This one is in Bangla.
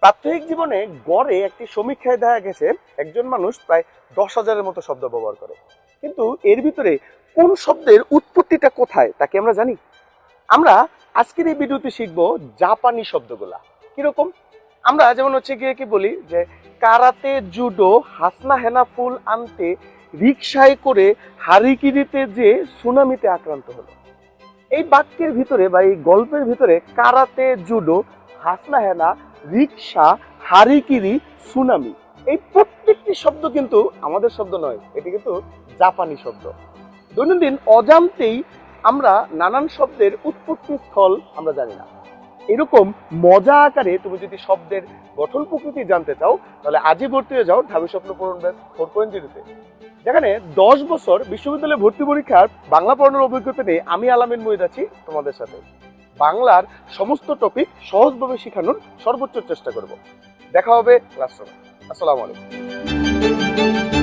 প্রাত্যহিক জীবনে গড়ে একটি সমীক্ষায় দেখা গেছে একজন মানুষ প্রায় 10,000-এর মতো শব্দ ব্যবহার করে, কিন্তু এর ভিতরে কোন শব্দের উৎপত্তিটা কোথায় তা কি আমরা জানি? আমরা আজকের এই ভিডিওতে শিখবো জাপানি শব্দগুলা কিরকম। আমরা যেমন হচ্ছে গিয়ে কি বলি যে কারাতে জুডো হাসনা হেনা ফুল আনতে রিকশায় করে হারিকিরিতে যে সুনামিতে আক্রান্ত হলো। এই বাক্যের ভিতরে বা এই গল্পের ভিতরে কারাতে জুডো হাসনা হেনা রিকশা হারিকিরি সুনামি এই প্রত্যেকটি শব্দ কিন্তু আমাদের শব্দ নয়, এটি কিন্তু জাপানি শব্দ। দৈনন্দিন অজান্তেই আমরা নানান শব্দের উৎপত্তি স্থল আমরা জানি না। এরকম মজা আকারে তুমি যদি শব্দের গঠন প্রকৃতি জানতে চাও তাহলে আজই ভর্তি হয়ে যাও ঢাবি স্বপ্ন পূরণ ব্যাচ 4.0-তে, যেখানে 10 বছর বিশ্ববিদ্যালয়ে ভর্তি পরীক্ষার বাংলা পড়ানোর অভিজ্ঞতা নিয়ে আমি আলামিন মুহিত আছি তোমাদের সাথে। বাংলার সমস্ত টপিক সহজভাবে শেখানোর সর্বোচ্চ চেষ্টা করব। দেখা হবে ক্লাসরুমে। আসসালামু আলাইকুম।